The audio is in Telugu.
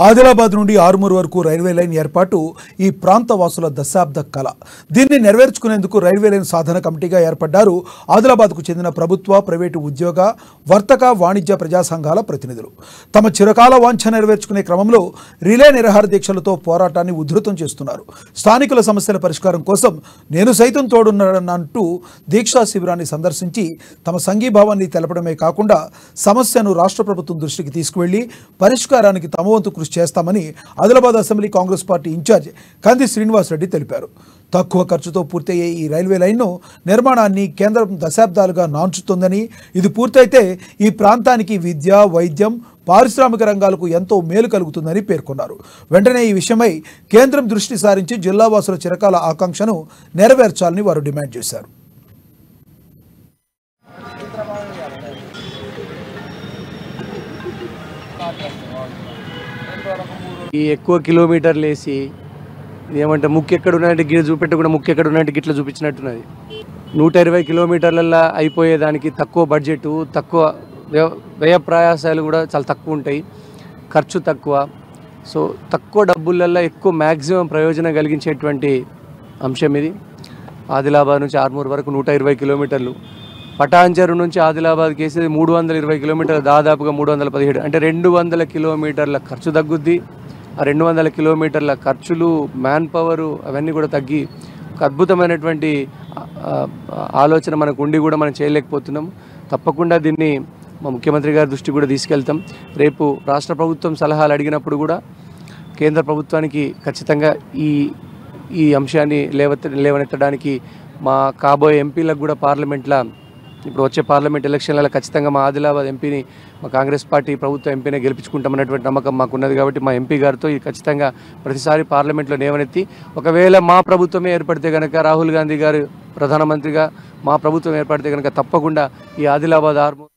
ఆదిలాబాద్ నుండి ఆరుమూరు వరకు రైల్వే లైన్ ఏర్పాటు ఈ ప్రాంత వాసుల దశాబ్ద కళ. దీన్ని నెరవేర్చుకునేందుకు రైల్వే లైన్ సాధన కమిటీగా ఏర్పడ్డారు ఆదిలాబాద్కు చెందిన ప్రభుత్వ, ప్రైవేటు ఉద్యోగ, వర్తక, వాణిజ్య ప్రజా సంఘాల ప్రతినిధులు. తమ చిరకాల వాంఛ నెరవేర్చుకునే క్రమంలో రిలే నిరాహార దీక్షలతో పోరాటాన్ని ఉధృతం చేస్తున్నారు. స్థానికుల సమస్యల పరిష్కారం కోసం నేను సైతం తోడున్నానంటూ దీక్షా శిబిరాన్ని సందర్శించి తమ సంఘీభావాన్ని తెలపడమే కాకుండా సమస్యను రాష్ట్ర ప్రభుత్వం దృష్టికి తీసుకువెళ్లి పరిష్కారానికి తమ వంతు కృషి చేస్తామని Adilabad assembly Congress party incharge Kandi Srinivas Reddy తెలిపారు. తక్కువ ఖర్చుతో పూర్తయ్యే ఈ రైల్వే లైన్ను నిర్మాణాన్ని కేంద్రం దశాబ్దాలుగా నాంచుతోందని, ఇది పూర్తయితే ఈ ప్రాంతానికి విద్య, వైద్యం, పారిశ్రామిక రంగాలకు ఎంతో మేలు కలుగుతుందని పేర్కొన్నారు. వెంటనే ఈ విషయమై కేంద్రం దృష్టి సారించి జిల్లావాసుల చిరకాల ఆకాంక్షను నెరవేర్చాలని వారు డిమాండ్ చేశారు. ఈ ఎక్కువ కిలోమీటర్లు వేసి ఏమంటే ముక్కు ఎక్కడ ఉన్నాయంటే గిడ చూపెట్టకుండా ముక్కు ఎక్కడ ఉన్నాయంటే గిట్ల చూపించినట్టున్నది. 120 కిలోమీటర్లలో అయిపోయేదానికి తక్కువ బడ్జెట్, తక్కువ వ్యయ ప్రయాసాలు కూడా చాలా తక్కువ ఉంటాయి, ఖర్చు తక్కువ. సో తక్కువ డబ్బులల్లో ఎక్కువ మ్యాక్సిమం ప్రయోజనం కలిగించేటువంటి అంశం ఇది. ఆదిలాబాద్ నుంచి ఆర్మూర్ వరకు 120 కిలోమీటర్లు, పటాన్చెరు నుంచి ఆదిలాబాద్కి వేసేది 320 కిలోమీటర్లు, దాదాపుగా 317, అంటే 200 కిలోమీటర్ల ఖర్చు తగ్గుద్ది. ఆ 200 కిలోమీటర్ల ఖర్చులు, మ్యాన్ పవరు అవన్నీ కూడా తగ్గి ఒక అద్భుతమైనటువంటి ఆలోచన మనకు ఉండి కూడా మనం చేయలేకపోతున్నాం. తప్పకుండా దీన్ని మా ముఖ్యమంత్రి గారి దృష్టి కూడా తీసుకెళ్తాం. రేపు రాష్ట్ర ప్రభుత్వం సలహాలు అడిగినప్పుడు కూడా కేంద్ర ప్రభుత్వానికి ఖచ్చితంగా ఈ అంశాన్ని లేవనెత్తడానికి మా కాబోయే ఎంపీలకు కూడా పార్లమెంట్లో, ఇప్పుడు వచ్చే పార్లమెంట్ ఎలక్షన్లలో ఖచ్చితంగా మా ఆదిలాబాద్ ఎంపీని మా కాంగ్రెస్ పార్టీ ప్రభుత్వ ఎంపీనే గెలిపించుకుంటామన్నటువంటి నమ్మకం మాకున్నది. కాబట్టి మా ఎంపీ గారితో ఇది ఖచ్చితంగా ప్రతిసారి పార్లమెంట్లో లేవనెత్తి, ఒకవేళ మా ప్రభుత్వమే ఏర్పడితే కనుక, రాహుల్ గాంధీ గారు ప్రధానమంత్రిగా మా ప్రభుత్వం ఏర్పడితే కనుక తప్పకుండా ఈ ఆదిలాబాద్ ఆర్మూర్